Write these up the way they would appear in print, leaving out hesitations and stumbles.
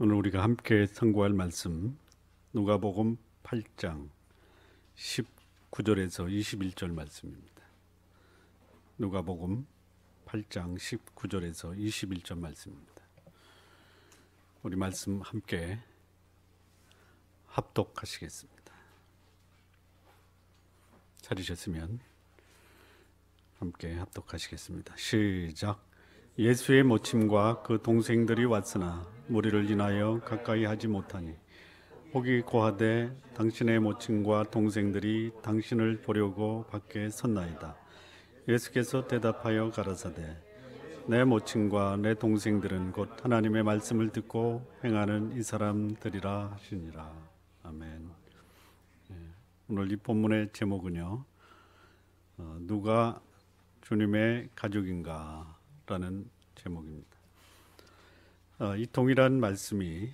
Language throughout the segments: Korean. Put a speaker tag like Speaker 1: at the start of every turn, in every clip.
Speaker 1: 오늘 우리가 함께 상고할 말씀 누가복음 8장 19절에서 21절 말씀입니다. 누가복음 8장 19절에서 21절 말씀입니다. 우리 말씀 함께 합독하시겠습니다. 찾으셨으면 함께 합독하시겠습니다. 시작. 예수의 모침과 그 동생들이 왔으나 무리를 인하여 가까이 하지 못하니 혹이 고하되 당신의 모친과 동생들이 당신을 보려고 밖에 섰나이다. 예수께서 대답하여 가라사대 내 모친과 내 동생들은 곧 하나님의 말씀을 듣고 행하는 이 사람들이라 하시니라. 아멘. 오늘 이 본문의 제목은요, 누가 주님의 가족인가 라는 제목입니다. 이 동일한 말씀이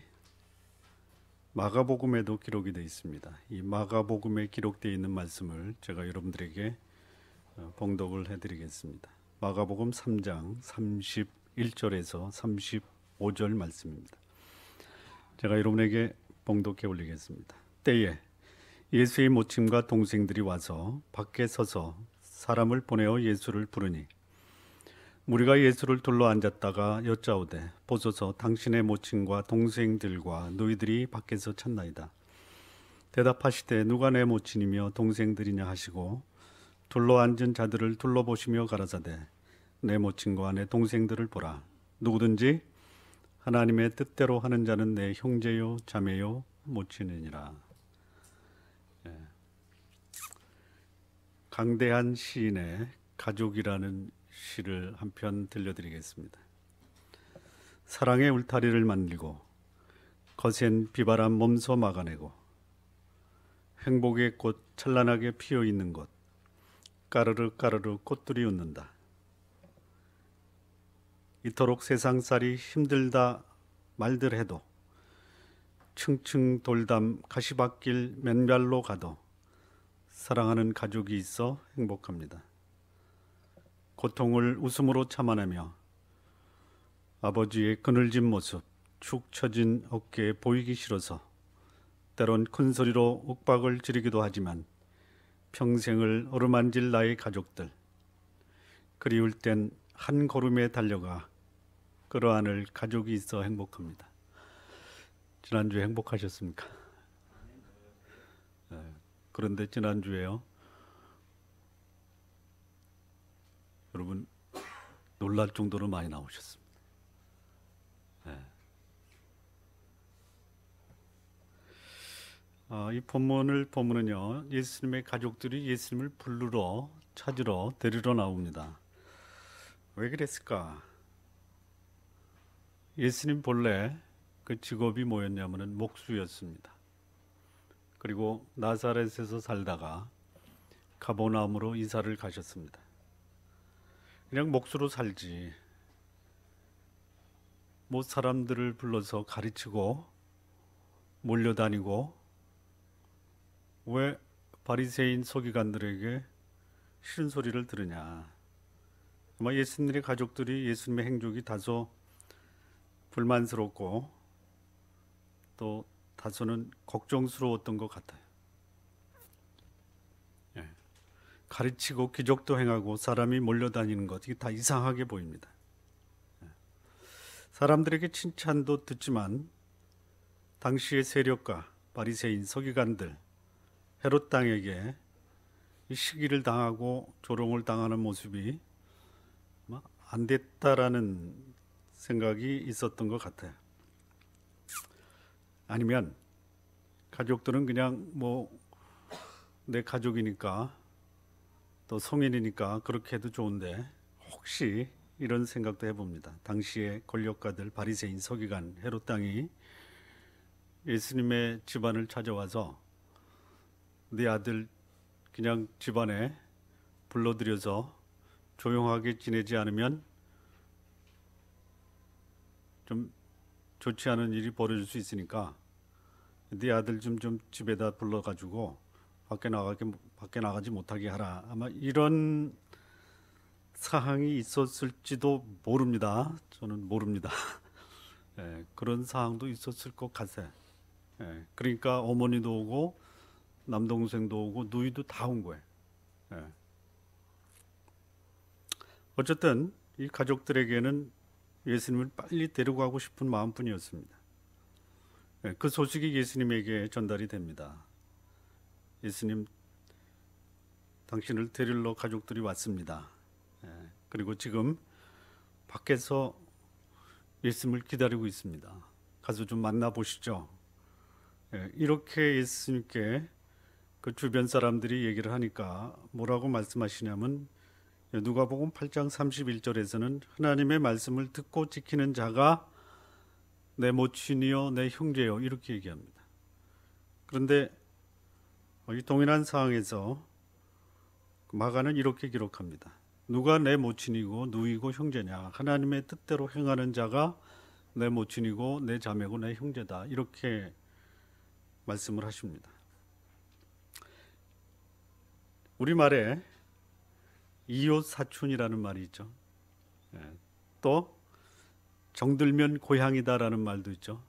Speaker 1: 마가복음에도 기록이 되어 있습니다. 이 마가복음에 기록되어 있는 말씀을 제가 여러분들에게 봉독을 해드리겠습니다. 마가복음 3장 31절에서 35절 말씀입니다. 제가 여러분에게 봉독해 올리겠습니다. 때에 예수의 모친과 동생들이 와서 밖에 서서 사람을 보내어 예수를 부르니 무리가 예수를 둘러 앉았다가 여짜오되 보소서 당신의 모친과 동생들과 너희들이 밖에서 찾나이다. 대답하시되 누가 내 모친이며 동생들이냐 하시고 둘러 앉은 자들을 둘러보시며 가라사대 내 모친과 내 동생들을 보라. 누구든지 하나님의 뜻대로 하는 자는 내 형제요 자매요 모친이니라. 강대한 시인의 가족이라는 시를 한 편 들려드리겠습니다. 사랑의 울타리를 만들고 거센 비바람 몸소 막아내고 행복의 꽃 찬란하게 피어있는 곳 까르르 까르르 꽃들이 웃는다. 이토록 세상살이 힘들다 말들 해도 층층 돌담 가시밭길 맨발로 가도 사랑하는 가족이 있어 행복합니다. 고통을 웃음으로 참아내며 아버지의 그늘진 모습, 축 처진 어깨에 보이기 싫어서 때론 큰 소리로 윽박을 지르기도 하지만 평생을 어루만질 나의 가족들, 그리울 땐 한 걸음에 달려가 끌어안을 가족이 있어 행복합니다. 지난주에 행복하셨습니까? 그런데 지난주에요, 여러분 놀랄 정도로 많이 나오셨습니다. 이 본문은요, 예수님의 가족들이 예수님을 부르러 찾으러 데리러 나옵니다. 왜 그랬을까? 예수님 본래 그 직업이 뭐였냐면은 목수였습니다. 그리고 나사렛에서 살다가 가버나움으로 이사를 가셨습니다. 그냥 목수로 살지 뭐 사람들을 불러서 가르치고 몰려다니고 왜 바리새인 서기관들에게 싫은 소리를 들으냐. 아마 예수님의 가족들이 예수님의 행적이 다소 불만스럽고 또 다소는 걱정스러웠던 것 같아요. 가르치고 기적도 행하고 사람이 몰려다니는 것, 이게 다 이상하게 보입니다. 사람들에게 칭찬도 듣지만 당시의 세력가 바리새인 서기관들 헤롯 당에게 이 시기를 당하고 조롱을 당하는 모습이 안 됐다라는 생각이 있었던 것 같아요. 아니면 가족들은 그냥 뭐 내 가족이니까 또 성인이니까 그렇게 해도 좋은데 혹시 이런 생각도 해봅니다. 당시의 권력가들 바리새인 서기관 헤롯 당이 예수님의 집안을 찾아와서 네 아들 그냥 집안에 불러들여서 조용하게 지내지 않으면 좀 좋지 않은 일이 벌어질 수 있으니까 네 아들 좀 집에다 불러가지고 밖에 나가지 못하게 하라. 아마 이런 사항이 있었을지도 모릅니다. 저는 모릅니다. 그런 상황도 있었을 것 같아요. 그러니까 어머니도 오고 남동생도 오고 누이도 다 온 거예요. 예. 어쨌든 이 가족들에게는 예수님을 빨리 데려가고 싶은 마음뿐이었습니다. 그 소식이 예수님에게 전달이 됩니다. 예수님, 당신을 데리러 가족들이 왔습니다. 그리고 지금 밖에서 예수님을 기다리고 있습니다. 가서 좀 만나보시죠. 이렇게 예수님께 그 주변 사람들이 얘기를 하니까 뭐라고 말씀하시냐면 누가복음 8장 31절에서는 하나님의 말씀을 듣고 지키는 자가 내 모친이요 내 형제요 이렇게 얘기합니다. 그런데 이 동일한 상황에서 마가는 이렇게 기록합니다. 누가 내 모친이고 누이고 형제냐? 하나님의 뜻대로 행하는 자가 내 모친이고 내 자매고 내 형제다. 이렇게 말씀을 하십니다. 우리말에 이웃 사촌이라는 말이 있죠. 또 정들면 고향이다라는 말도 있죠.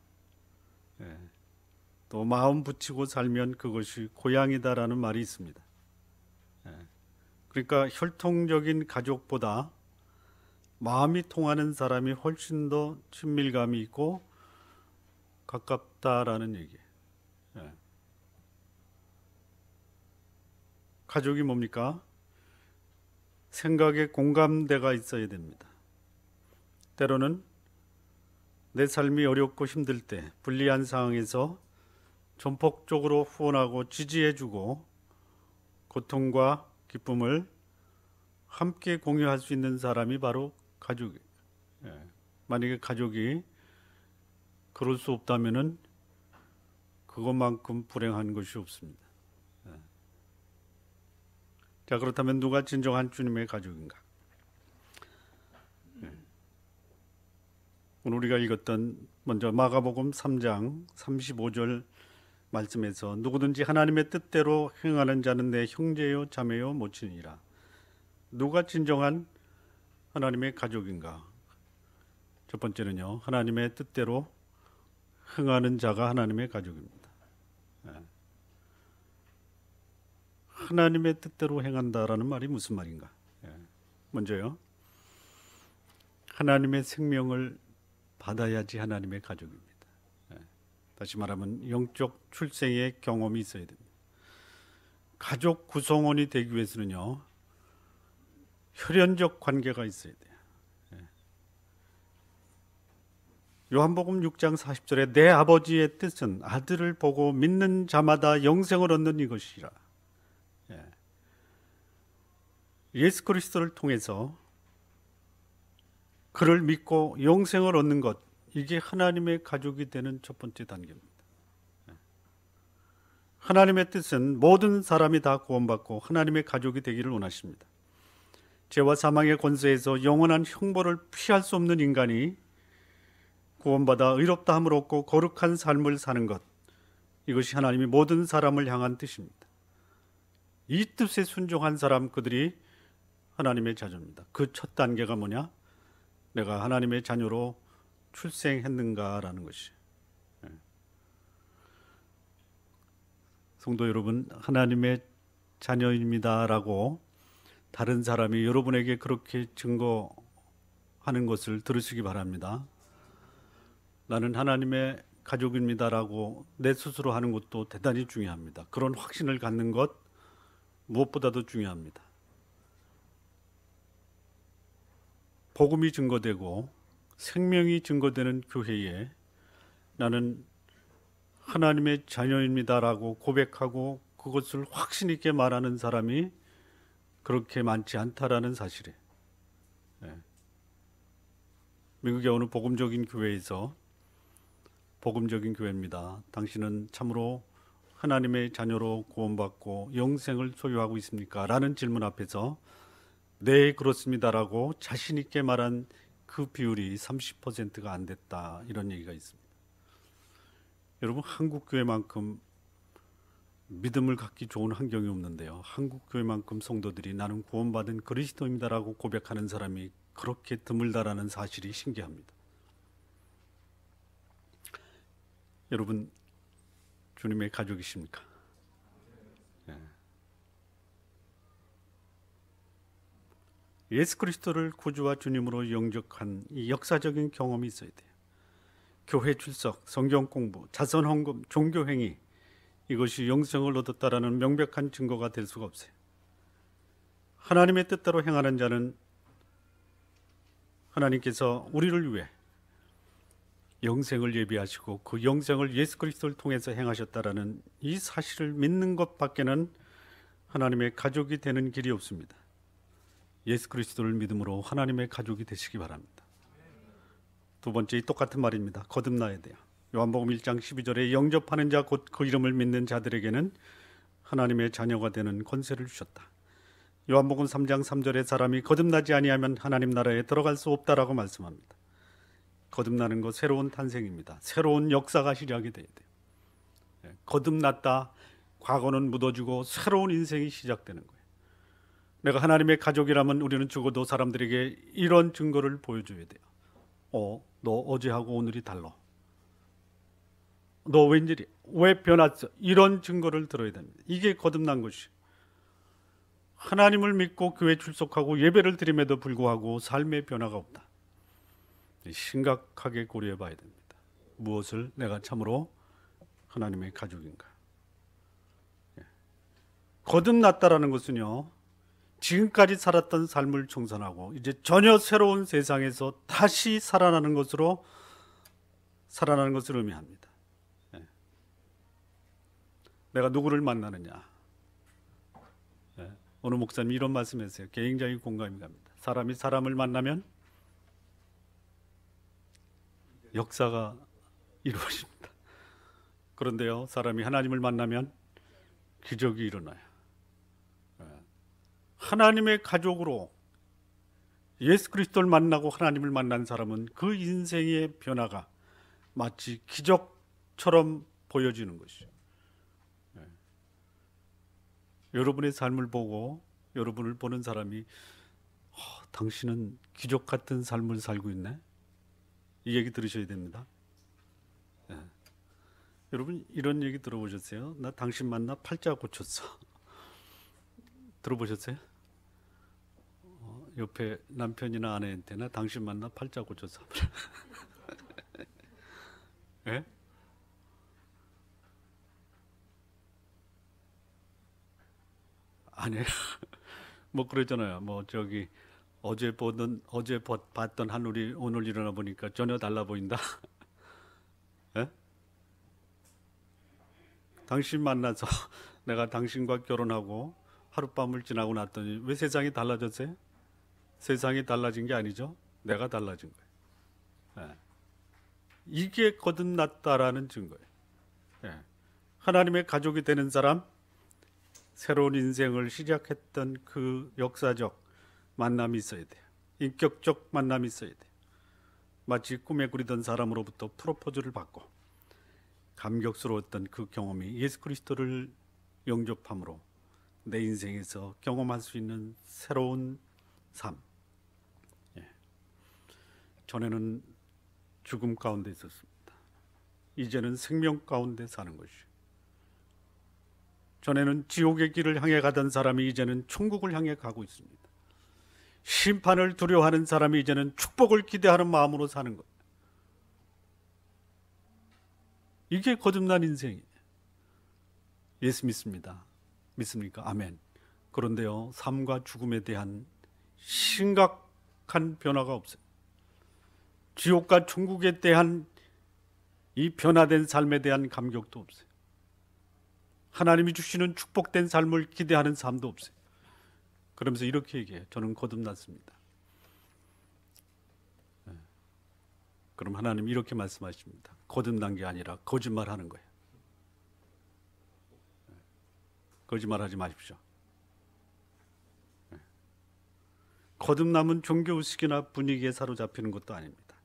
Speaker 1: 또 마음 붙이고 살면 그것이 고향이다라는 말이 있습니다. 그러니까 혈통적인 가족보다 마음이 통하는 사람이 훨씬 더 친밀감이 있고 가깝다라는 얘기예요. 가족이 뭡니까? 생각에 공감대가 있어야 됩니다. 때로는 내 삶이 어렵고 힘들 때 불리한 상황에서 전폭적으로 후원하고 지지해주고 고통과 기쁨을 함께 공유할 수 있는 사람이 바로 가족이에요. 만약에 가족이 그럴 수 없다면은 그것만큼 불행한 것이 없습니다. 자, 그렇다면 누가 진정한 주님의 가족인가? 오늘 우리가 읽었던 먼저 마가복음 3장 35절 말씀에서 누구든지 하나님의 뜻대로 행하는 자는 내 형제요 자매요 모친이라. 누가 진정한 하나님의 가족인가? 첫 번째는요, 하나님의 뜻대로 행하는 자가 하나님의 가족입니다. 하나님의 뜻대로 행한다라는 말이 무슨 말인가? 먼저요, 하나님의 생명을 받아야지 하나님의 가족입니다. 다시 말하면 영적 출생의 경험이 있어야 됩니다. 가족 구성원이 되기 위해서는요, 혈연적 관계가 있어야 돼요. 요한복음 6장 40절에 내 아버지의 뜻은 아들을 보고 믿는 자마다 영생을 얻는 이것이라. 예수 그리스도를 통해서 그를 믿고 영생을 얻는 것, 이게 하나님의 가족이 되는 첫 번째 단계입니다. 하나님의 뜻은 모든 사람이 다 구원받고 하나님의 가족이 되기를 원하십니다. 죄와 사망의 권세에서 영원한 형벌을 피할 수 없는 인간이 구원받아 의롭다함을 얻고 거룩한 삶을 사는 것, 이것이 하나님이 모든 사람을 향한 뜻입니다. 이 뜻에 순종한 사람, 그들이 하나님의 자녀입니다. 그 첫 단계가 뭐냐? 내가 하나님의 자녀로 출생했는가라는 것이. 성도 여러분, 하나님의 자녀입니다라고 다른 사람이 여러분에게 그렇게 증거하는 것을 들으시기 바랍니다. 나는 하나님의 가족입니다라고 내 스스로 하는 것도 대단히 중요합니다. 그런 확신을 갖는 것 무엇보다도 중요합니다. 복음이 증거되고 생명이 증거되는 교회에 나는 하나님의 자녀입니다라고 고백하고 그것을 확신 있게 말하는 사람이 그렇게 많지 않다라는 사실이에요. 미국의 어느 복음적인 교회에서, 복음적인 교회입니다, 당신은 참으로 하나님의 자녀로 구원받고 영생을 소유하고 있습니까? 라는 질문 앞에서 네, 그렇습니다라고 자신 있게 말한 그 비율이 30%가 안 됐다, 이런 얘기가 있습니다. 여러분, 한국 교회만큼 믿음을 갖기 좋은 환경이 없는데요, 한국 교회만큼 성도들이 나는 구원받은 그리스도입니다라고 고백하는 사람이 그렇게 드물다라는 사실이 신기합니다. 여러분 주님의 가족이십니까? 예수 그리스도를 구주와 주님으로 영접한 이 역사적인 경험이 있어야 돼요. 교회 출석, 성경 공부, 자선 헌금, 종교 행위, 이것이 영생을 얻었다라는 명백한 증거가 될 수가 없어요. 하나님의 뜻대로 행하는 자는 하나님께서 우리를 위해 영생을 예비하시고 그 영생을 예수 그리스도를 통해서 행하셨다라는 이 사실을 믿는 것밖에는 하나님의 가족이 되는 길이 없습니다. 예수 그리스도를 믿음으로 하나님의 가족이 되시기 바랍니다. 두 번째, 이 똑같은 말입니다. 거듭나야 돼요. 요한복음 1장 12절에 영접하는 자 곧 그 이름을 믿는 자들에게는 하나님의 자녀가 되는 권세를 주셨다. 요한복음 3장 3절에 사람이 거듭나지 아니하면 하나님 나라에 들어갈 수 없다라고 말씀합니다. 거듭나는 것, 새로운 탄생입니다. 새로운 역사가 시작이 돼야 돼요. 거듭났다, 과거는 묻어지고 새로운 인생이 시작되는 거예요. 내가 하나님의 가족이라면 우리는 죽어도 사람들에게 이런 증거를 보여줘야 돼요. 너 어제하고 오늘이 달라. 너 웬일이야? 왜 변했어? 이런 증거를 들어야 됩니다. 이게 거듭난 것이. 하나님을 믿고 교회 출석하고 예배를 드림에도 불구하고 삶의 변화가 없다. 심각하게 고려해 봐야 됩니다. 무엇을 내가 참으로 하나님의 가족인가? 거듭났다라는 것은요, 지금까지 살았던 삶을 청산하고 이제 전혀 새로운 세상에서 다시 살아나는 것을 의미합니다. 내가 누구를 만나느냐? 어느 목사님이 이런 말씀했어요. 굉장히 공감이 갑니다. 사람이 사람을 만나면 역사가 이루어집니다. 그런데요, 사람이 하나님을 만나면 기적이 일어나요. 하나님의 가족으로 예수 그리스도를 만나고 하나님을 만난 사람은 그 인생의 변화가 마치 기적처럼 보여지는 것이죠. 여러분의 삶을 보고 여러분을 보는 사람이 당신은 기적 같은 삶을 살고 있네? 이 얘기 들으셔야 됩니다. 여러분 이런 얘기 들어보셨어요? 나 당신 만나 팔자 고쳤어. 들어보셨어요? 옆에 남편이나 아내한테 나 당신 만나 팔자 고쳤어. 예? 아니에요. 뭐 그러잖아요. 뭐 저기 어제 봤던 하늘이 오늘 일어나 보니까 전혀 달라 보인다. 예? 당신 만나서 내가 당신과 결혼하고 하룻밤을 지나고 났더니 왜 세상이 달라졌어요? 세상이 달라진 게 아니죠. 내가 달라진 거예요. 예. 이게 거듭났다라는 증거예요. 예. 하나님의 가족이 되는 사람, 새로운 인생을 시작했던 그 역사적 만남이 있어야 돼요. 인격적 만남이 있어야 돼요. 마치 꿈에 그리던 사람으로부터 프로포즈를 받고 감격스러웠던 그 경험이 예수 그리스도를 영접함으로 내 인생에서 경험할 수 있는 새로운 삶. 예. 전에는 죽음 가운데 있었습니다. 이제는 생명 가운데 사는 것이죠. 전에는 지옥의 길을 향해 가던 사람이 이제는 천국을 향해 가고 있습니다. 심판을 두려워하는 사람이 이제는 축복을 기대하는 마음으로 사는 것. 이게 거듭난 인생이에요. 예수 믿습니다. 믿습니까? 아멘. 그런데요, 삶과 죽음에 대한 심각한 변화가 없어요. 지옥과 천국에 대한 이 변화된 삶에 대한 감격도 없어요. 하나님이 주시는 축복된 삶을 기대하는 삶도 없어요. 그러면서 이렇게 얘기해요. 저는 거듭났습니다. 그럼 하나님 이렇게 말씀하십니다. 거듭난 게 아니라 거짓말하는 거예요. 거짓말하지 마십시오. 거듭남은 종교의식이나 분위기에 사로잡히는 것도 아닙니다.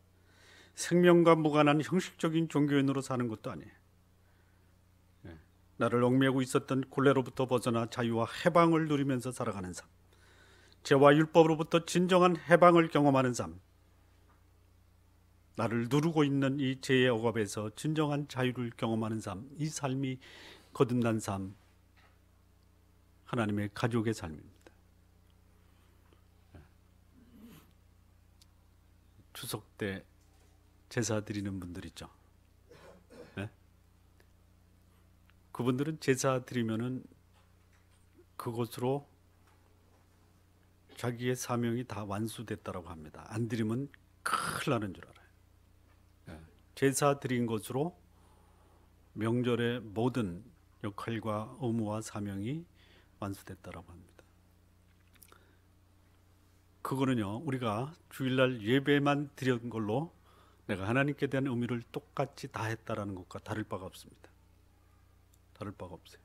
Speaker 1: 생명과 무관한 형식적인 종교인으로 사는 것도 아니에요. 나를 얽매고 있었던 굴레로부터 벗어나 자유와 해방을 누리면서 살아가는 삶, 죄와 율법으로부터 진정한 해방을 경험하는 삶, 나를 누르고 있는 이 죄의 억압에서 진정한 자유를 경험하는 삶, 이 삶이 거듭난 삶, 하나님의 가족의 삶입니다. 추석 때 제사 드리는 분들 있죠. 네? 그분들은 제사 드리면은 그것으로 자기의 사명이 다 완수됐다라고 합니다. 안 드리면 큰일 나는 줄 알아요. 제사 드린 것으로 명절의 모든 역할과 의무와 사명이 완수됐다라고 합니다. 그거는요, 우리가 주일날 예배만 드린 걸로 내가 하나님께 대한 의미를 똑같이 다 했다라는 것과 다를 바가 없습니다. 다를 바가 없어요.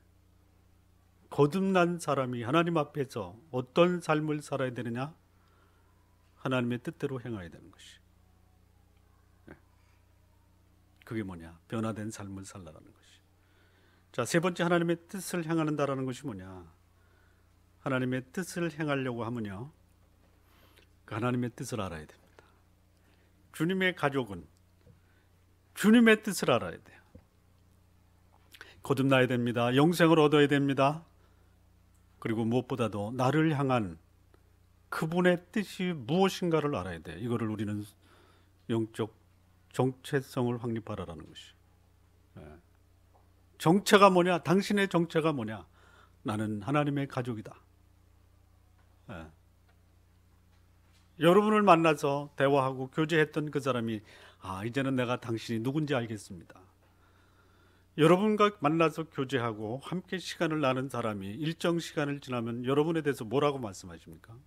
Speaker 1: 거듭난 사람이 하나님 앞에서 어떤 삶을 살아야 되느냐? 하나님의 뜻대로 행해야 되는 것이. 그게 뭐냐? 변화된 삶을 살라라는 것이. 자, 세 번째, 하나님의 뜻을 행한다라는 것이 뭐냐? 하나님의 뜻을 행하려고 하면요, 그 하나님의 뜻을 알아야 됩니다. 주님의 가족은 주님의 뜻을 알아야 돼요. 거듭나야 됩니다. 영생을 얻어야 됩니다. 그리고 무엇보다도 나를 향한 그분의 뜻이 무엇인가를 알아야 돼. 이거를 우리는 영적 정체성을 확립하라라는 것이. 정체가 뭐냐? 당신의 정체가 뭐냐? 나는 하나님의 가족이다. 여러분을 만나서 대화하고 교제했던 그 사람이 이제는 내가 당신이 누군지 알겠습니다. 여러분과 만나서 교제하고 함께 시간을 나눈 사람이 일정 시간을 지나면 여러분에 대해서 뭐라고 말씀하십니까?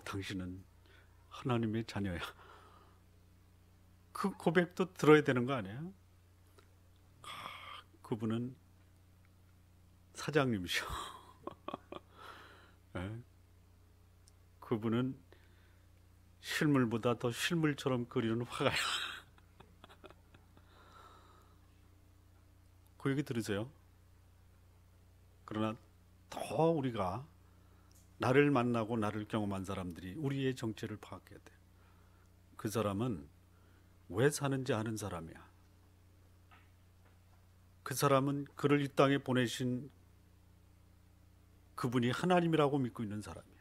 Speaker 1: 당신은 하나님의 자녀야. 그 고백도 들어야 되는 거 아니에요? 그분은 사장님이셔. 그분은 실물보다 더 실물처럼 그리는 화가야. 그 얘기 들으세요? 그러나 더 우리가 나를 만나고 나를 경험한 사람들이 우리의 정체를 파악해야 돼요. 그 사람은 왜 사는지 아는 사람이야. 그 사람은 그를 이 땅에 보내신 그분이 하나님이라고 믿고 있는 사람이야.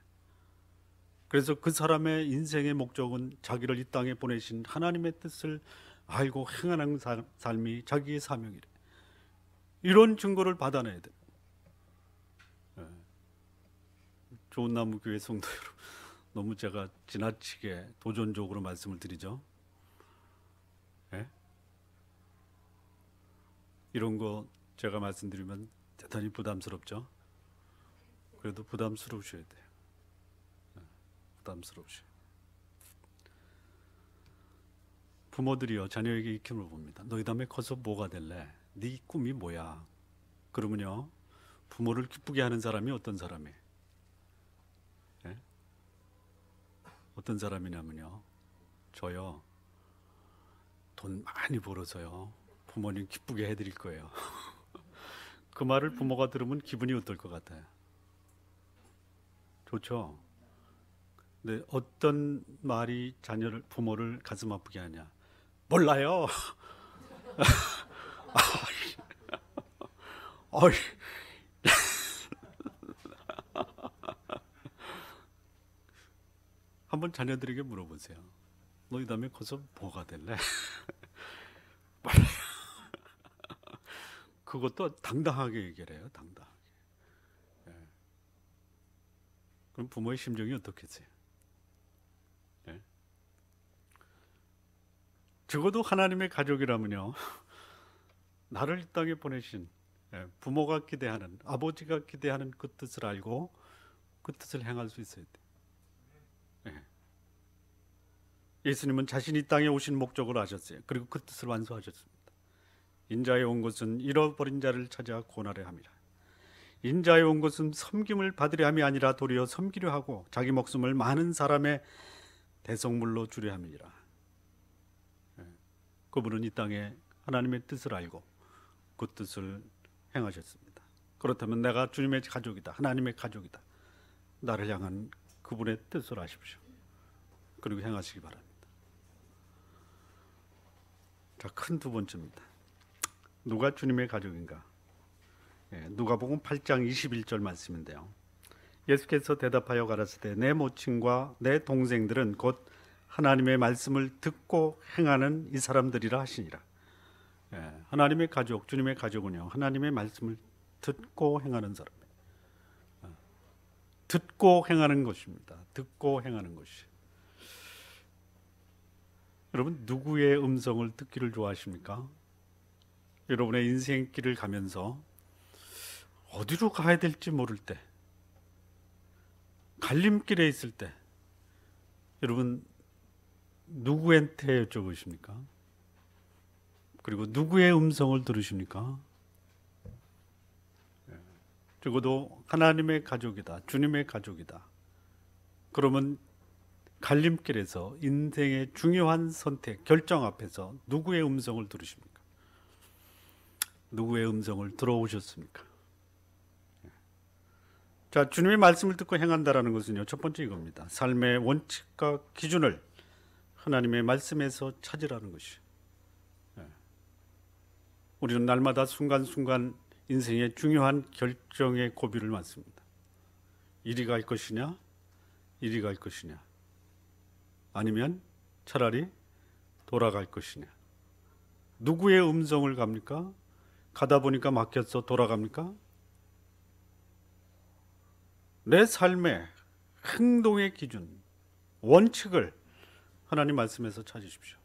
Speaker 1: 그래서 그 사람의 인생의 목적은 자기를 이 땅에 보내신 하나님의 뜻을 알고 행하는 삶이 자기의 사명이래. 이런 증거를 받아내야 돼. 좋은 나무 교회 성도 여러분, 너무 제가 지나치게 도전적으로 말씀을 드리죠. 이런 거 제가 말씀드리면 대단히 부담스럽죠. 그래도 부담스러우셔야 돼요. 부담스러우셔요. 부모들이요, 자녀에게 익힘을 봅니다. 너희 다음에 커서 뭐가 될래? 네 꿈이 뭐야? 그러면요, 부모를 기쁘게 하는 사람이 어떤 사람이에요? 어떤 사람이냐면요, 저요, 돈 많이 벌어서요 부모님 기쁘게 해드릴 거예요. 그 말을 부모가 들으면 기분이 어떨 것 같아요? 좋죠? 근데 어떤 말이 부모를 가슴 아프게 하냐? 몰라요. 한번 자녀들에게 물어보세요. 너희 다음에 커서 뭐가 될래? 그것도 당당하게 얘기를 해요. 당당하게. 그럼 부모의 심정이 어떻겠어요? 적어도 하나님의 가족이라면요, 나를 이 땅에 보내신 부모가 기대하는, 아버지가 기대하는 그 뜻을 알고 그 뜻을 행할 수 있어야 돼요. 예수님은 자신이 이 땅에 오신 목적을 아셨어요. 그리고 그 뜻을 완수하셨습니다. 인자에 온 것은 잃어버린 자를 찾아 구원하려 함이라. 인자에 온 것은 섬김을 받으려 함이 아니라 도리어 섬기려 하고 자기 목숨을 많은 사람의 대속물로 주려 함이니라. 그분은 이 땅에 하나님의 뜻을 알고 그 뜻을 행하셨습니다. 그렇다면 내가 주님의 가족이다, 하나님의 가족이다, 나를 향한 그분의 뜻을 아십시오. 그리고 행하시기 바랍니다. 자, 큰 두 번째입니다. 누가 주님의 가족인가? 누가복음 8장 21절 말씀인데요. 예수께서 대답하여 가라사대 내 모친과 내 동생들은 곧 하나님의 말씀을 듣고 행하는 이 사람들이라 하시니라. 하나님의 가족, 주님의 가족은요, 하나님의 말씀을 듣고 행하는 사람이에요. 듣고 행하는 것입니다. 듣고 행하는 것이. 여러분, 누구의 음성을 듣기를 좋아하십니까? 여러분의 인생길을 가면서 어디로 가야 될지 모를 때, 갈림길에 있을 때, 여러분 누구한테 여쭤보십니까? 그리고 누구의 음성을 들으십니까? 적어도 하나님의 가족이다, 주님의 가족이다. 그러면 갈림길에서 인생의 중요한 선택, 결정 앞에서 누구의 음성을 들으십니까? 누구의 음성을 들어오셨습니까? 자, 주님의 말씀을 듣고 행한다라는 것은요, 첫 번째 이겁니다. 삶의 원칙과 기준을 하나님의 말씀에서 찾으라는 것이. 우리는 날마다 순간순간 인생의 중요한 결정의 고비를 맞습니다. 이리 갈 것이냐, 이리 갈 것이냐, 아니면 차라리 돌아갈 것이냐. 누구의 음성을 갑니까? 가다 보니까 막혔어, 돌아갑니까? 내 삶의 행동의 기준, 원칙을 하나님 말씀에서 찾으십시오.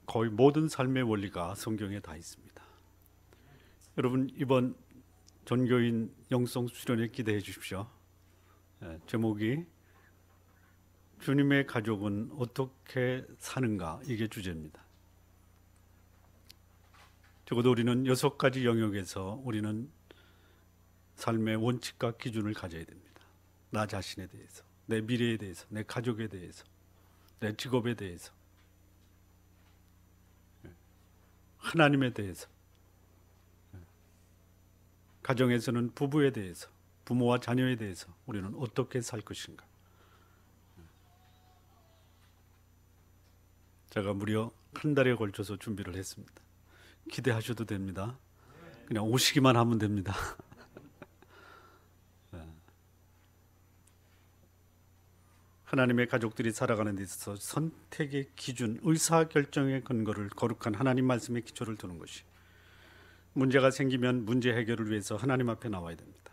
Speaker 1: 거의 모든 삶의 원리가 성경에 다 있습니다. 여러분, 이번 전교인 영성 수련회 기대해 주십시오. 제목이 주님의 가족은 어떻게 사는가, 이게 주제입니다. 적어도 우리는 6가지 영역에서 우리는 삶의 원칙과 기준을 가져야 됩니다. 나 자신에 대해서, 내 미래에 대해서, 내 가족에 대해서, 내 직업에 대해서, 하나님에 대해서, 가정에서는 부부에 대해서, 부모와 자녀에 대해서 우리는 어떻게 살 것인가. 제가 무려 한 달에 걸쳐서 준비를 했습니다. 기대하셔도 됩니다. 그냥 오시기만 하면 됩니다. 하나님의 가족들이 살아가는 데 있어서 선택의 기준, 의사결정의 근거를 거룩한 하나님 말씀의 기초를 두는 것이, 문제가 생기면 문제 해결을 위해서 하나님 앞에 나와야 됩니다.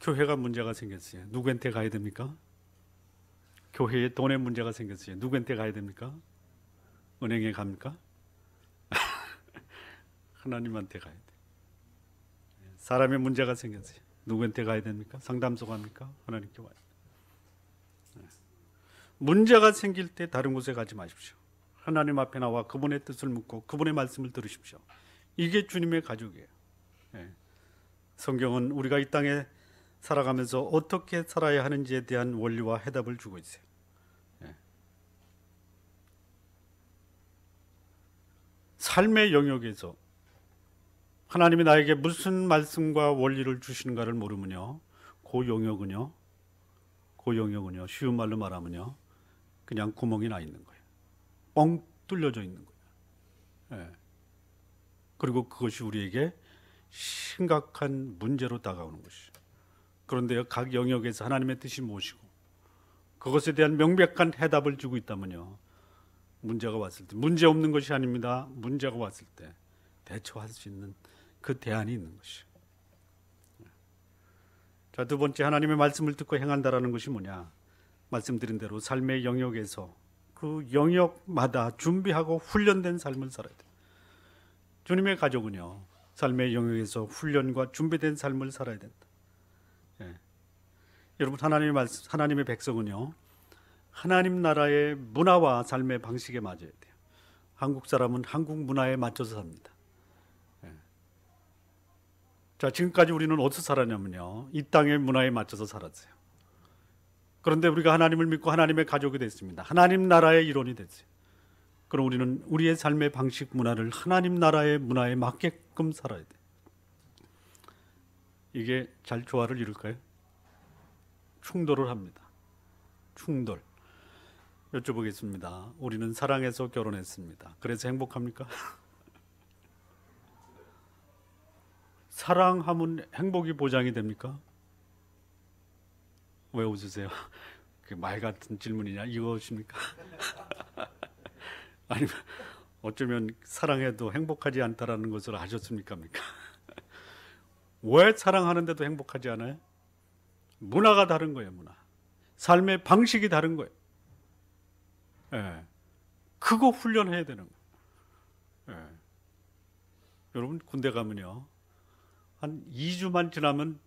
Speaker 1: 교회가 문제가 생겼어요. 누구한테 가야 됩니까? 교회에 돈에 문제가 생겼어요. 누구한테 가야 됩니까? 은행에 갑니까? 하나님한테 가야 돼요. 사람의 문제가 생겼어요. 누구한테 가야 됩니까? 상담소 갑니까? 하나님께 와야 돼요. 문제가 생길 때 다른 곳에 가지 마십시오. 하나님 앞에 나와 그분의 뜻을 묻고 그분의 말씀을 들으십시오. 이게 주님의 가족이에요. 성경은 우리가 이 땅에 살아가면서 어떻게 살아야 하는지에 대한 원리와 해답을 주고 있어요. 삶의 영역에서 하나님이 나에게 무슨 말씀과 원리를 주시는가를 모르면요, 그 영역은요 쉬운 말로 말하면요, 그냥 구멍이 나 있는 거예요. 뻥 뚫려져 있는 거예요. 그리고 그것이 우리에게 심각한 문제로 다가오는 것이죠. 그런데 각 영역에서 하나님의 뜻이 무엇이고 그것에 대한 명백한 해답을 주고 있다면요, 문제가 왔을 때, 문제 없는 것이 아닙니다. 문제가 왔을 때 대처할 수 있는 그 대안이 있는 것이죠. 자, 두 번째, 하나님의 말씀을 듣고 행한다라는 것이 뭐냐? 말씀드린 대로 삶의 영역에서 그 영역마다 준비하고 훈련된 삶을 살아야 돼요. 주님의 가족은요, 삶의 영역에서 훈련과 준비된 삶을 살아야 된다. 여러분, 하나님의 백성은요, 하나님 나라의 문화와 삶의 방식에 맞아야 돼요. 한국 사람은 한국 문화에 맞춰서 삽니다. 자, 지금까지 우리는 어디서 살았냐면요, 이 땅의 문화에 맞춰서 살았어요. 그런데 우리가 하나님을 믿고 하나님의 가족이 됐습니다. 하나님 나라의 일원이 됐어요. 그럼 우리는 우리의 삶의 방식, 문화를 하나님 나라의 문화에 맞게끔 살아야 돼요. 이게 잘 조화를 이룰까요? 충돌을 합니다. 충돌. 여쭤보겠습니다. 우리는 사랑해서 결혼했습니다. 그래서 행복합니까? 사랑하면 행복이 보장이 됩니까? 왜 웃으세요? 그 말 같은 질문이냐 이것입니까? 아니면 어쩌면 사랑해도 행복하지 않다라는 것을 아셨습니까? 왜 사랑하는데도 행복하지 않아요? 문화가 다른 거예요. 문화. 삶의 방식이 다른 거예요. 예. 그거 훈련해야 되는 거예요. 예. 여러분 군대 가면요, 한 2주만 지나면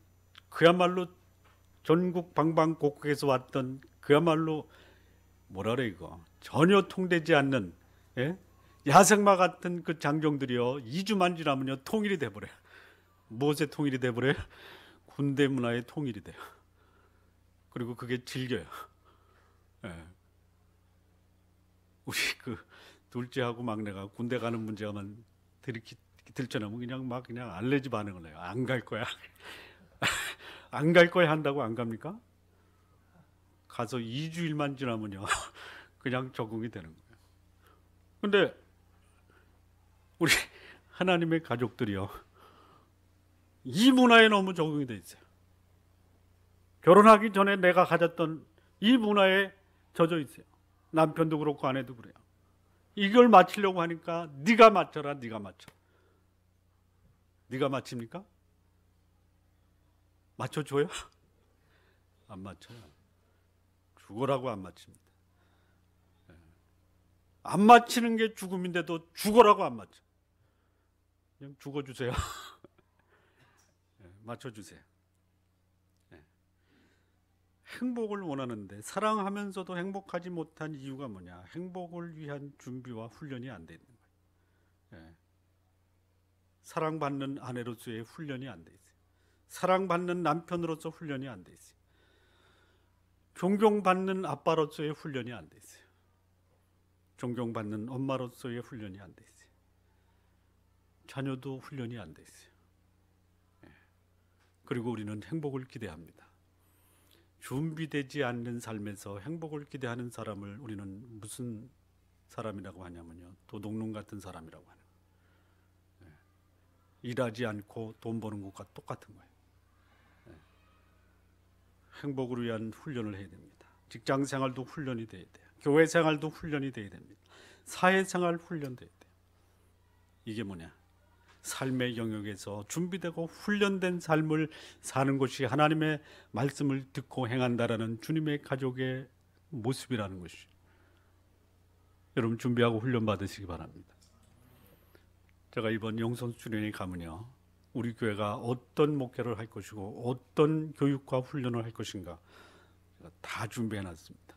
Speaker 1: 그야말로 전국 방방곡곡에서 왔던 그야말로 뭐라 그래 이거 전혀 통되지 않는, 예? 야생마 같은 그 장정들이요 2주만 지나면요 통일이 돼버려요. 무엇에 통일이 돼버려요? 군대 문화의 통일이 돼요. 그리고 그게 질겨요. 예. 우리 그 둘째하고 막내가 군대 가는 문제만 들쳐나면 그냥 알레르기 반응을 해요. 안 갈 거야. 안 갈 거야 한다고 안 갑니까? 가서 2주일만 지나면요 그냥 적응이 되는 거예요. 근데 우리 하나님의 가족들이요 이 문화에 너무 적응이 돼 있어요. 결혼하기 전에 내가 가졌던 이 문화에 젖어 있어요. 남편도 그렇고 아내도 그래요. 이걸 맞추려고 하니까 네가 맞춰라, 네가 맞춰. 네가 맞춥니까? 맞춰줘요? 안 맞춰요. 죽어라고 안 맞춥니다. 안 맞히는 게 죽음인데도 죽어라고 안 맞춰. 그냥 죽어주세요. 맞춰주세요. 행복을 원하는데 사랑하면서도 행복하지 못한 이유가 뭐냐? 행복을 위한 준비와 훈련이 안 돼 있는 거예요. 사랑받는 아내로서의 훈련이 안 돼 있어요. 사랑받는 남편으로서 훈련이 안 돼 있어요. 존경받는 아빠로서의 훈련이 안 돼 있어요. 존경받는 엄마로서의 훈련이 안 돼 있어요. 자녀도 훈련이 안 돼 있어요. 그리고 우리는 행복을 기대합니다. 준비되지 않는 삶에서 행복을 기대하는 사람을 우리는 무슨 사람이라고 하냐면요, 도둑놈 같은 사람이라고 하는 거예요. 일하지 않고 돈 버는 것과 똑같은 거예요. 행복을 위한 훈련을 해야 됩니다. 직장 생활도 훈련이 돼야 돼요. 교회 생활도 훈련이 돼야 됩니다. 사회생활 훈련돼야 돼요. 이게 뭐냐? 삶의 영역에서 준비되고 훈련된 삶을 사는 것이 하나님의 말씀을 듣고 행한다라는 주님의 가족의 모습이라는 것이. 여러분 준비하고 훈련 받으시기 바랍니다. 제가 이번 영성 수련회 가면요, 우리 교회가 어떤 목회를 할 것이고 어떤 교육과 훈련을 할 것인가 제가 다 준비해 놨습니다.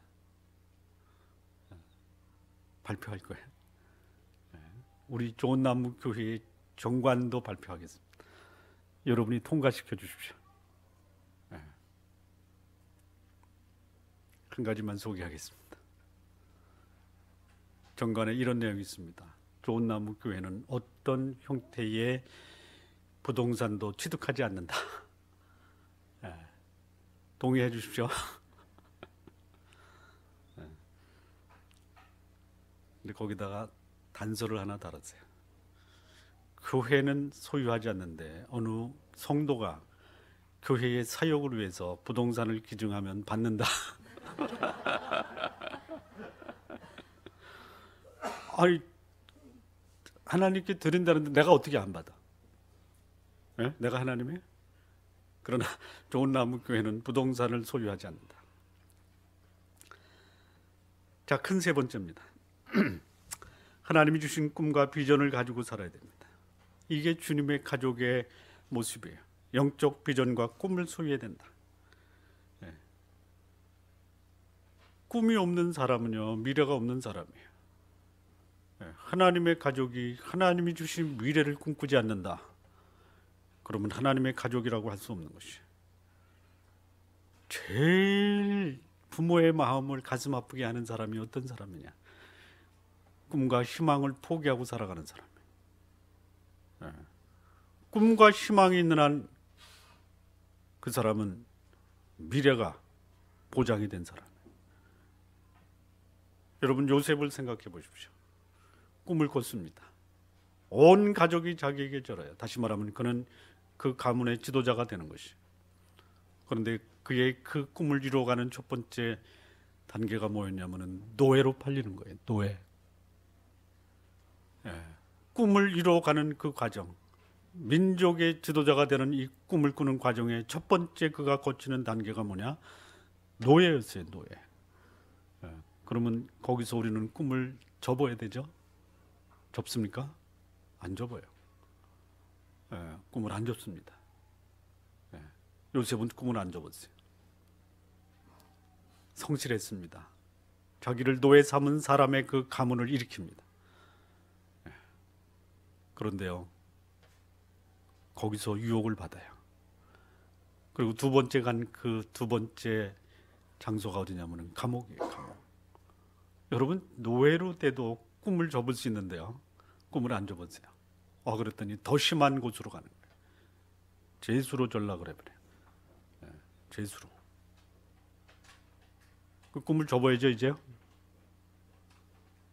Speaker 1: 발표할 거예요. 우리 좋은 나무 교회의 정관도 발표하겠습니다. 여러분이 통과시켜 주십시오. 한 가지만 소개하겠습니다. 정관에 이런 내용이 있습니다. 좋은 나무 교회는 어떤 형태의 부동산도 취득하지 않는다. 동의해 주십시오. 근데 거기다가 단서를 하나 달았어요. 교회는 소유하지 않는데 어느 성도가 교회의 사역을 위해서 부동산을 기증하면 받는다. 아니, 하나님께 드린다는데 내가 어떻게 안 받아? 내가 하나님이에요? 그러나 좋은 나무 교회는 부동산을 소유하지 않는다. 자, 큰 세 번째입니다. 하나님이 주신 꿈과 비전을 가지고 살아야 됩니다. 이게 주님의 가족의 모습이에요. 영적 비전과 꿈을 소유해야 된다. 꿈이 없는 사람은요, 미래가 없는 사람이에요. 하나님의 가족이 하나님이 주신 미래를 꿈꾸지 않는다. 그러면 하나님의 가족이라고 할 수 없는 것이에요. 제일 부모의 마음을 가슴 아프게 하는 사람이 어떤 사람이냐? 꿈과 희망을 포기하고 살아가는 사람이에요. 꿈과 희망이 있는 한 그 사람은 미래가 보장이 된 사람이에요. 여러분 요셉을 생각해 보십시오. 꿈을 꿨습니다. 온 가족이 자기에게 절해요. 다시 말하면 그는 그 가문의 지도자가 되는 것이. 그런데 그의 그 꿈을 이루어가는 첫 번째 단계가 뭐였냐면은 노예로 팔리는 거예요. 노예. 예. 꿈을 이루어가는 그 과정, 민족의 지도자가 되는 이 꿈을 꾸는 과정의 첫 번째 그가 거치는 단계가 뭐냐? 노예였어요. 노예. 예. 그러면 거기서 우리는 꿈을 접어야 되죠? 접습니까? 안 접어요. 예. 꿈을 안 접습니다. 예. 요셉은 꿈을 안 접었어요. 성실했습니다. 자기를 노예 삼은 사람의 그 가문을 일으킵니다. 예. 그런데요, 거기서 유혹을 받아요. 그리고 두 번째 간 그 두 번째 장소가 어디냐면은 감옥이에요. 감옥. 여러분 노예로 돼도 꿈을 접을 수 있는데요, 꿈을 안 접었어요. 그랬더니 더 심한 곳으로 가는 거예요. 죄수로 전락을 해버려요. 예, 죄수로. 그 꿈을 접어야죠 이제요.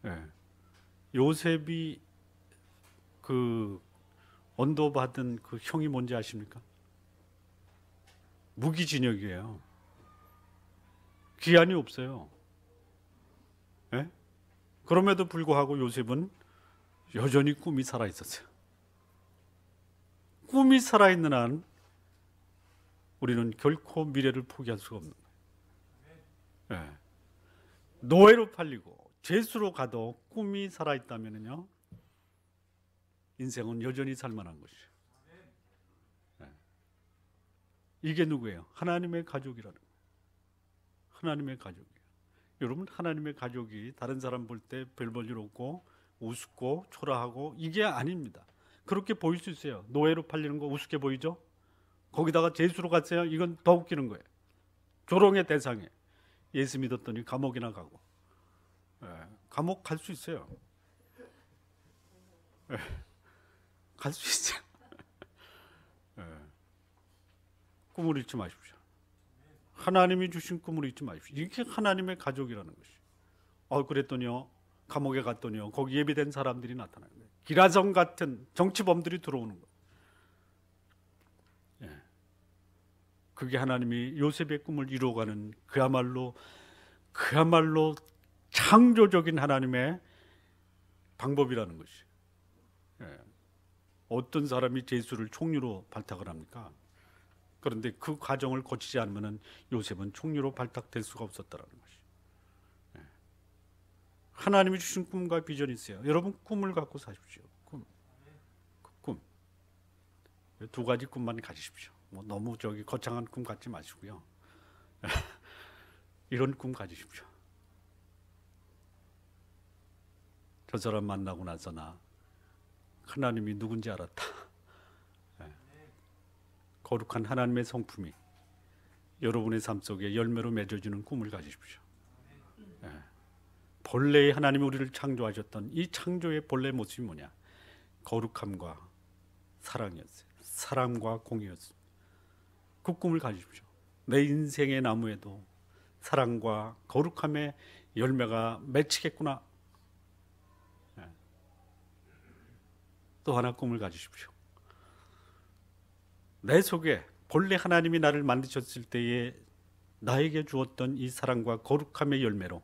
Speaker 1: 예. 요셉이 그 언도받은 그 형이 뭔지 아십니까? 무기징역이에요. 기한이 없어요. 예? 그럼에도 불구하고 요셉은 여전히 꿈이 살아있었어요. 꿈이 살아있는 한 우리는 결코 미래를 포기할 수가 없는 거예요. 예. 노예로 팔리고 죄수로 가도 꿈이 살아있다면요, 인생은 여전히 살만한 것이에요. 예. 이게 누구예요? 하나님의 가족이라는 거예요. 하나님의 가족이에요. 여러분 하나님의 가족이 다른 사람 볼 때 별 볼 일 없고 우습고 초라하고 이게 아닙니다. 그렇게 보일 수 있어요. 노예로 팔리는 거 우습게 보이죠? 거기다가 죄수로 갔어요. 이건 더 웃기는 거예요. 조롱의 대상에. 예수 믿었더니 감옥이나 가고. 예, 감옥 갈 수 있어요. 예, 갈 수 있어요. 예, 꿈을 잊지 마십시오. 하나님이 주신 꿈을 잊지 마십시오. 이게 하나님의 가족이라는 것이. 그랬더니요, 감옥에 갔더니요, 거기 예비된 사람들이 나타나는 거예요. 기라성 같은 정치범들이 들어오는 거예요. 예. 그게 하나님이 요셉의 꿈을 이루어가는 그야말로 창조적인 하나님의 방법이라는 것이. 예. 어떤 사람이 죄수를 총리로 발탁을 합니까? 그런데 그 과정을 거치지 않으면 요셉은 총리로 발탁될 수가 없었다라는 것이. 예. 하나님이 주신 꿈과 비전이 있어요. 여러분 꿈을 갖고 사십시오. 꿈. 두 가지 꿈만 가지십시오. 너무 거창한 꿈 갖지 마시고요. 이런 꿈 가지십시오. 저 사람 만나고 나서나 하나님이 누군지 알았다. 거룩한 하나님의 성품이 여러분의 삶 속에 열매로 맺어지는 꿈을 가지십시오. 본래의 하나님이 우리를 창조하셨던 이 창조의 본래 모습이 뭐냐? 거룩함과 사랑이었어요. 사랑과 공의였습니다. 그 꿈을 가지십시오. 내 인생의 나무에도 사랑과 거룩함의 열매가 맺히겠구나. 또 하나 꿈을 가지십시오. 내 속에 본래 하나님이 나를 만드셨을 때에 나에게 주었던 이 사랑과 거룩함의 열매로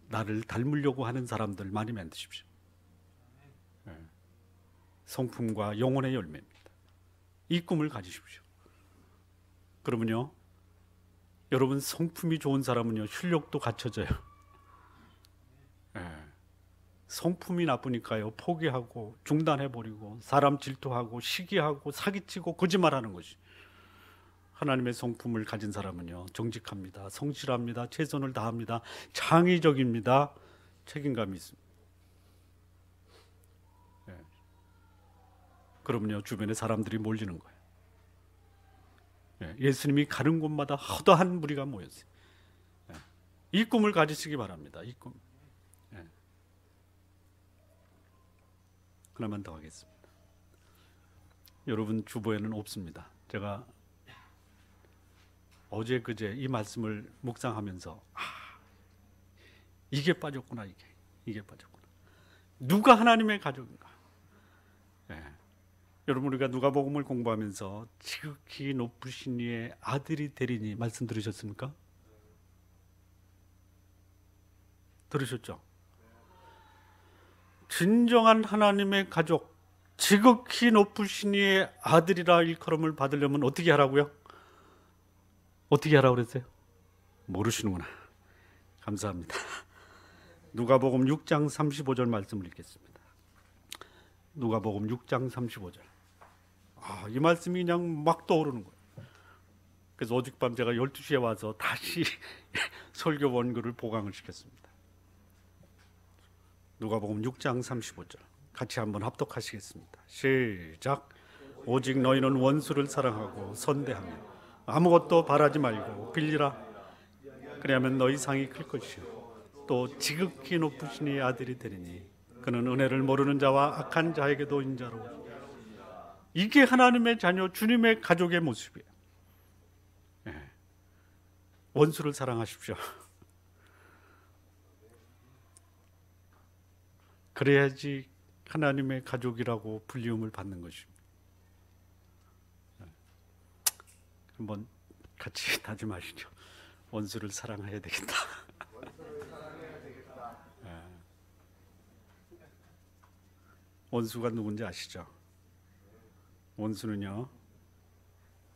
Speaker 1: 나를 닮으려고 하는 사람들 많이 만드십시오. 성품과 영혼의 열매입니다. 이 꿈을 가지십시오. 그러면요, 여러분 성품이 좋은 사람은요, 실력도 갖춰져요. 성품이 나쁘니까요, 포기하고 중단해버리고 사람 질투하고 시기하고 사기치고 거짓말하는 것이. 하나님의 성품을 가진 사람은요, 정직합니다. 성실합니다. 최선을 다합니다. 창의적입니다. 책임감이 있습니다. 그러면요, 주변에 사람들이 몰리는 거예요. 예수님이 가는 곳마다 허다한 무리가 모였어요. 이 꿈을 가지시기 바랍니다. 이 꿈. 하나만 더 하겠습니다. 여러분 주보에는 없습니다. 제가 어제 그제 이 말씀을 묵상하면서 이게 빠졌구나. 이게 빠졌구나. 누가 하나님의 가족인가? 예. 여러분, 우리가 누가복음을 공부하면서 지극히 높으신 이의 아들이 되리니 말씀 들으셨습니까? 들으셨죠? 진정한 하나님의 가족, 지극히 높으신 이의 아들이라 일컬음을 받으려면 어떻게 하라고요? 어떻게 하라고 그랬어요? 모르시는구나. 감사합니다. 누가복음 6장 35절 말씀을 읽겠습니다. 누가복음 6장 35절. 이 말씀이 그냥 막 떠오르는 거예요. 그래서 어젯밤 제가 12시에 와서 다시 설교 원글을 보강을 시켰습니다. 누가복음 6장 35절. 같이 한번 합독하시겠습니다. 시작. 오직 너희는 원수를 사랑하고 선대하며 아무것도 바라지 말고 빌리라. 그리하면 너희 상이 클 것이요 또 지극히 높으신 이의 아들이 되리니 그는 은혜를 모르는 자와 악한 자에게도 인자로. 이게 하나님의 자녀 주님의 가족의 모습이에요. 네. 원수를 사랑하십시오. 그래야지 하나님의 가족이라고 불리움을 받는 것입니다. 한번 같이 다짐하시죠. 원수를 사랑해야 되겠다. 원수가 누군지 아시죠? 원수는요,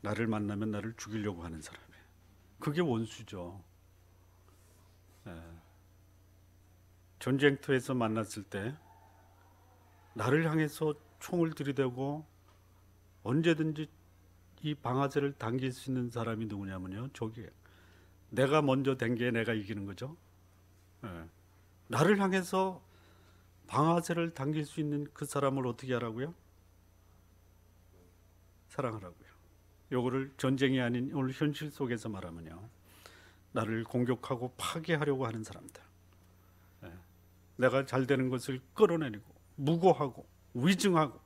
Speaker 1: 나를 만나면 나를 죽이려고 하는 사람이에요. 그게 원수죠. 전쟁터에서 만났을 때 나를 향해서 총을 들이대고 언제든지 이 방아쇠를 당길 수 있는 사람이 누구냐면요, 저기에요. 내가 먼저 된 게 내가 이기는 거죠. 나를 향해서 방아쇠를 당길 수 있는 그 사람을 어떻게 하라고요? 사랑하라고요. 요거를 전쟁이 아닌 오늘 현실 속에서 말하면요, 나를 공격하고 파괴하려고 하는 사람들, 내가 잘 되는 것을 끌어내리고 무고하고 위증하고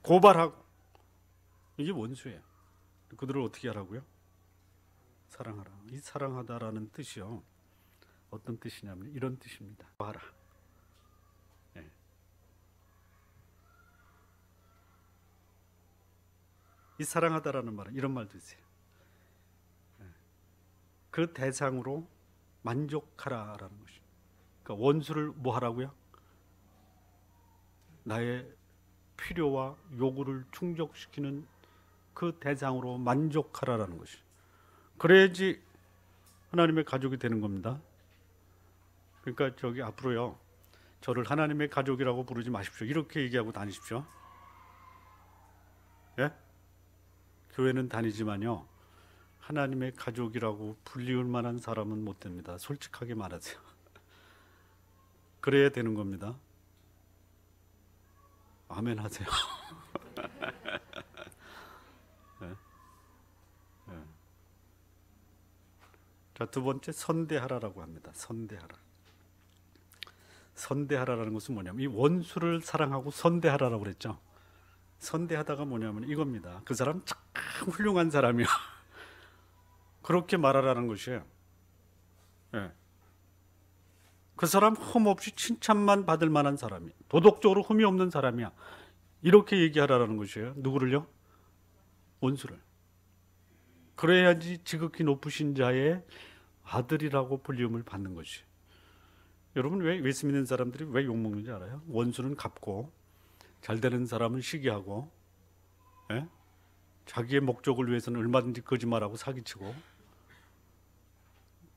Speaker 1: 고발하고, 이게 원수예요. 그들을 어떻게 하라고요? 사랑하라. 이 사랑하다라는 뜻이요, 어떤 뜻이냐면 이런 뜻입니다. 봐라. 이 사랑하다라는 말은 이런 말도 있어요. 그 대상으로 만족하라라는 것입니다. 그러니까 원수를 뭐 하라고요? 나의 필요와 요구를 충족시키는 그 대상으로 만족하라라는 것이죠. 그래야지 하나님의 가족이 되는 겁니다. 그러니까 저기 앞으로요, 저를 하나님의 가족이라고 부르지 마십시오. 이렇게 얘기하고 다니십시오. 예? 교회는 다니지만요, 하나님의 가족이라고 불리울 만한 사람은 못 됩니다. 솔직하게 말하세요. 그래야 되는 겁니다. 아멘 하세요. 네. 네. 자, 두 번째, 선대하라라고 합니다. 선대하라. 선대하라라는 것은 뭐냐면 이 원수를 사랑하고 선대하라라고 그랬죠. 선대하다가 뭐냐면 이겁니다. 그 사람 참 훌륭한 사람이야. 그렇게 말하라는 것이에요. 네. 그 사람 흠없이 칭찬만 받을 만한 사람이야. 도덕적으로 흠이 없는 사람이야. 이렇게 얘기하라는 것이에요. 누구를요? 원수를. 그래야지 지극히 높으신 자의 아들이라고 불리움을 받는 것이. 여러분, 왜 예수 믿는 사람들이 왜 욕먹는지 알아요? 원수는 갚고 잘 되는 사람은 시기하고, 자기의 목적을 위해서는 얼마든지 거짓말하고 사기치고,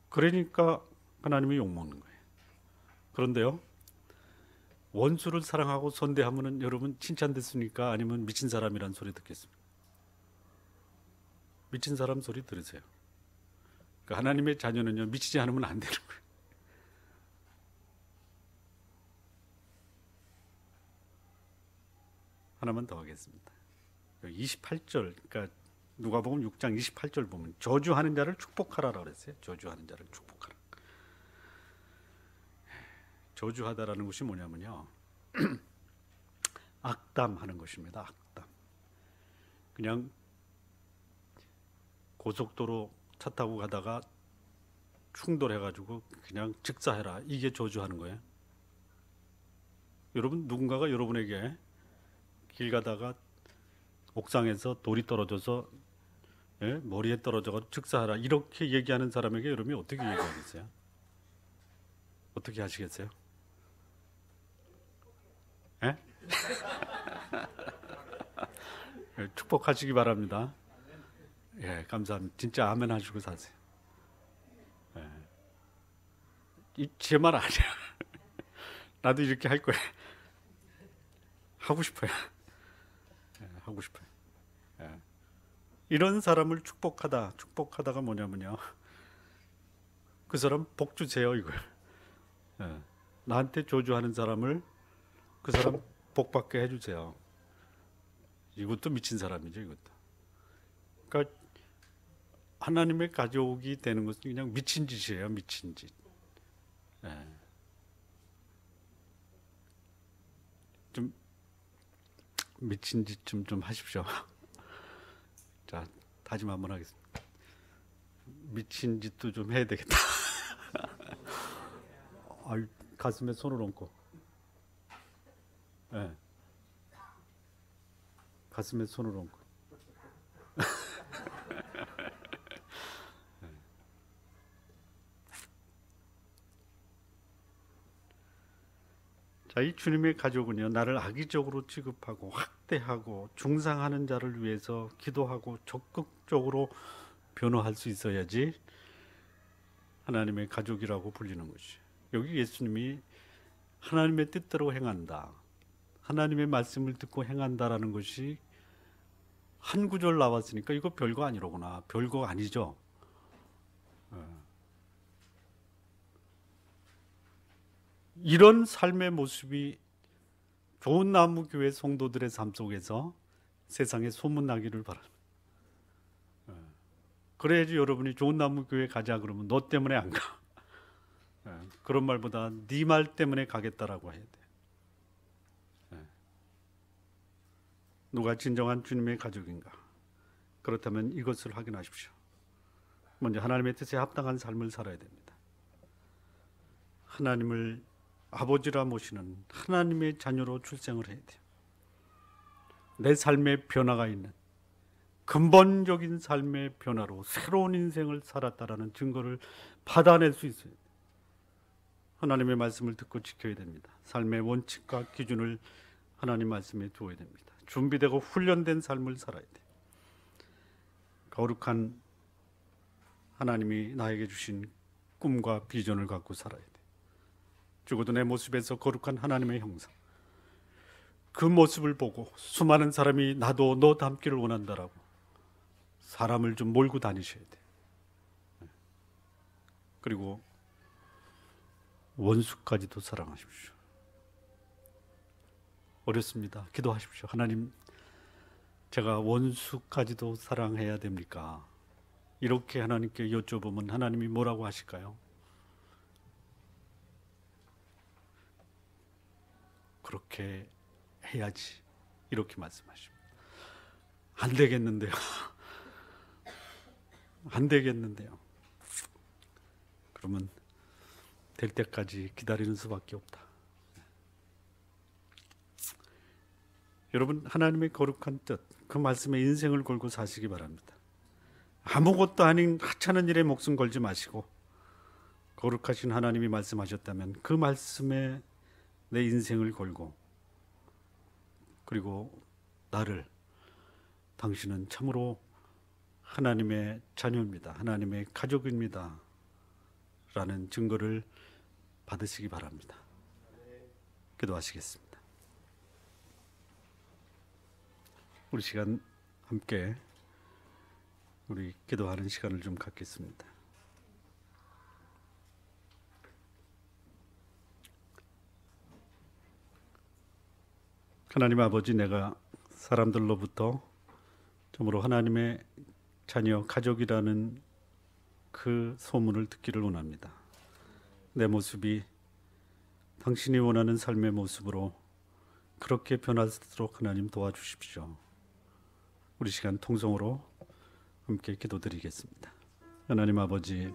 Speaker 1: 그러니까 하나님이 욕먹는 거예요. 그런데요, 원수를 사랑하고 선대하면은 여러분 칭찬됐습니까? 아니면 미친 사람이란 소리 듣겠습니까? 미친 사람 소리 들으세요. 그러니까 하나님의 자녀는요, 미치지 않으면 안 되는 거예요. 하나만 더 하겠습니다. 28절, 그러니까 누가복음 6장 28절 보면 저주하는 자를 축복하라라고 그랬어요. 저주하는 자를 축복하라. 저주하다라는 것이 뭐냐면요, 악담하는 것입니다. 악담. 그냥 고속도로 차 타고 가다가 충돌해가지고 그냥 즉사해라, 이게 저주하는 거예요? 여러분, 누군가가 여러분에게 길 가다가 옥상에서 돌이 떨어져서 머리에 떨어져서 즉사하라, 이렇게 얘기하는 사람에게 여러분이 어떻게 얘기하겠어요? 어떻게 하시겠어요? 예? 축복하시기 바랍니다. 예, 감사합니다. 진짜 아멘 하시고 사세요. 이 제 말 아니야. 나도 이렇게 할 거야. 하고 싶어요. 하고 싶어요. 이런 사람을 축복하다가 뭐냐면요, 그 사람 복 주세요, 이거예요. 나한테 저주하는 사람을 그 사람 복 받게 해주세요. 이것도 미친 사람이죠, 이것도. 그러니까 하나님의 가족이 되는 것은 그냥 미친 짓이에요, 미친 짓. 좀 미친 짓 좀 하십시오. 자, 다짐 한번 하겠습니다. 미친 짓도 좀 해야 되겠다. 가슴에 손을 얹고, 가슴에 손을 얹고. 자, 이 주님의 가족은요, 나를 악의적으로 취급하고 학대하고 중상하는 자를 위해서 기도하고 적극적으로 변호할 수 있어야지 하나님의 가족이라고 불리는 것이. 여기 예수님이 하나님의 뜻대로 행한다, 하나님의 말씀을 듣고 행한다라는 것이 한 구절 나왔으니까 이거 별거 아니로구나, 별거 아니죠. 이런 삶의 모습이 좋은 나무 교회 성도들의 삶 속에서 세상에 소문나기를 바랍니다. 그래야지 여러분이 좋은 나무 교회 가자 그러면 너 때문에 안 가. 그런 말보다 네 말 때문에 가겠다라고 해야 돼. 누가 진정한 주님의 가족인가? 그렇다면 이것을 확인하십시오. 먼저 하나님의 뜻에 합당한 삶을 살아야 됩니다. 하나님을 아버지라 모시는 하나님의 자녀로 출생을 해야 돼요. 내 삶의 변화가 있는 근본적인 삶의 변화로 새로운 인생을 살았다라는 증거를 받아낼 수 있어요. 하나님의 말씀을 듣고 지켜야 됩니다. 삶의 원칙과 기준을 하나님 말씀에 두어야 됩니다. 준비되고 훈련된 삶을 살아야 돼요. 거룩한 하나님이 나에게 주신 꿈과 비전을 갖고 살아야 돼요. 죽어도 내 모습에서 거룩한 하나님의 형상, 그 모습을 보고 수많은 사람이 나도 너 닮기를 원한다라고 사람을 좀 몰고 다니셔야 돼요. 그리고 원수까지도 사랑하십시오. 어렵습니다. 기도하십시오. 하나님, 제가 원수까지도 사랑해야 됩니까? 이렇게 하나님께 여쭤보면 하나님이 뭐라고 하실까요? 그렇게 해야지, 이렇게 말씀하십니다. 안 되겠는데요. 안 되겠는데요. 그러면 될 때까지 기다리는 수밖에 없다. 여러분, 하나님의 거룩한 뜻, 그 말씀에 인생을 걸고 사시기 바랍니다. 아무것도 아닌 하찮은 일에 목숨 걸지 마시고, 거룩하신 하나님이 말씀하셨다면 그 말씀에 내 인생을 걸고, 그리고 나를, 당신은 참으로 하나님의 자녀입니다, 하나님의 가족입니다 라는 증거를 받으시기 바랍니다. 기도하시겠습니다. 우리 시간 함께 우리 기도하는 시간을 좀 갖겠습니다. 하나님 아버지, 내가 사람들로부터 참으로 하나님의 자녀, 가족이라는 그 소문을 듣기를 원합니다. 내 모습이 당신이 원하는 삶의 모습으로 그렇게 변화하도록 하나님 도와주십시오. 우리 시간 통성으로 함께 기도드리겠습니다. 하나님 아버지,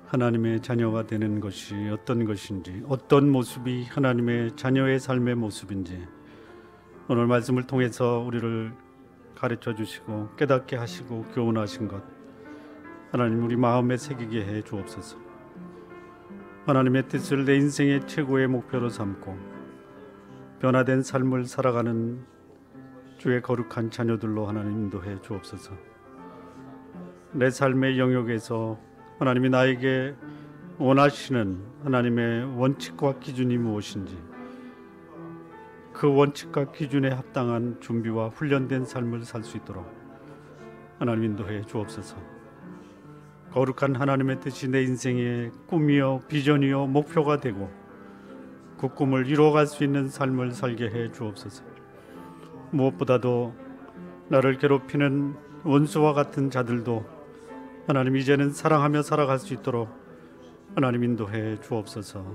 Speaker 1: 하나님의 자녀가 되는 것이 어떤 것인지, 어떤 모습이 하나님의 자녀의 삶의 모습인지 오늘 말씀을 통해서 우리를 가르쳐 주시고 깨닫게 하시고 교훈하신 것 하나님 우리 마음에 새기게 해 주옵소서. 하나님의 뜻을 내 인생의 최고의 목표로 삼고 변화된 삶을 살아가는 주의 거룩한 자녀들로 하나님 인도해 주옵소서. 내 삶의 영역에서 하나님이 나에게 원하시는 하나님의 원칙과 기준이 무엇인지 그 원칙과 기준에 합당한 준비와 훈련된 삶을 살 수 있도록 하나님 인도해 주옵소서. 거룩한 하나님의 뜻이 내 인생의 꿈이요 비전이요 목표가 되고 그 꿈을 이루어갈 수 있는 삶을 살게 해 주옵소서. 무엇보다도 나를 괴롭히는 원수와 같은 자들도 하나님 이제는 사랑하며 살아갈 수 있도록 하나님 인도해 주옵소서.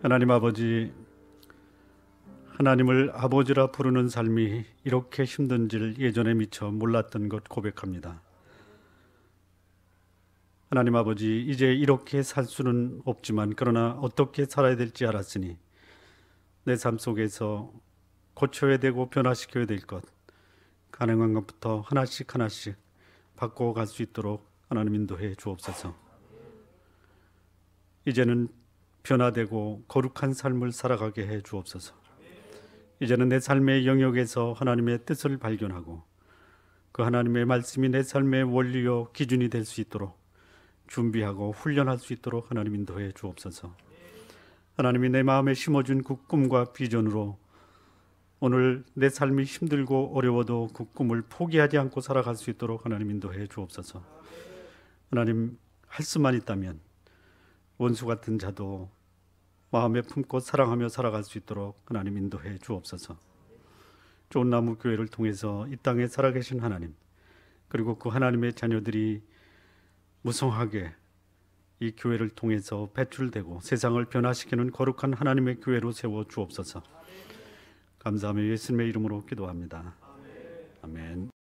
Speaker 1: 하나님 아버지, 하나님을 아버지라 부르는 삶이 이렇게 힘든 줄 예전에 미처 몰랐던 것 고백합니다. 하나님 아버지, 이제 이렇게 살 수는 없지만 그러나 어떻게 살아야 될지 알았으니 내 삶 속에서 고쳐야 되고 변화시켜야 될 것 가능한 것부터 하나씩 하나씩 바꿔갈 수 있도록 하나님 인도해 주옵소서. 이제는 변화되고 거룩한 삶을 살아가게 해 주옵소서. 이제는 내 삶의 영역에서 하나님의 뜻을 발견하고 그 하나님의 말씀이 내 삶의 원리요 기준이 될 수 있도록 준비하고 훈련할 수 있도록 하나님 인도해 주옵소서. 하나님이 내 마음에 심어준 그 꿈과 비전으로 오늘 내 삶이 힘들고 어려워도 그 꿈을 포기하지 않고 살아갈 수 있도록 하나님 인도해 주옵소서. 하나님 할 수만 있다면 원수 같은 자도 마음에 품고 사랑하며 살아갈 수 있도록 하나님 인도해 주옵소서. 좋은 나무 교회를 통해서 이 땅에 살아계신 하나님 그리고 그 하나님의 자녀들이 무성하게 이 교회를 통해서 배출되고 세상을 변화시키는 거룩한 하나님의 교회로 세워 주옵소서. 감사하며 예수님의 이름으로 기도합니다. 아멘.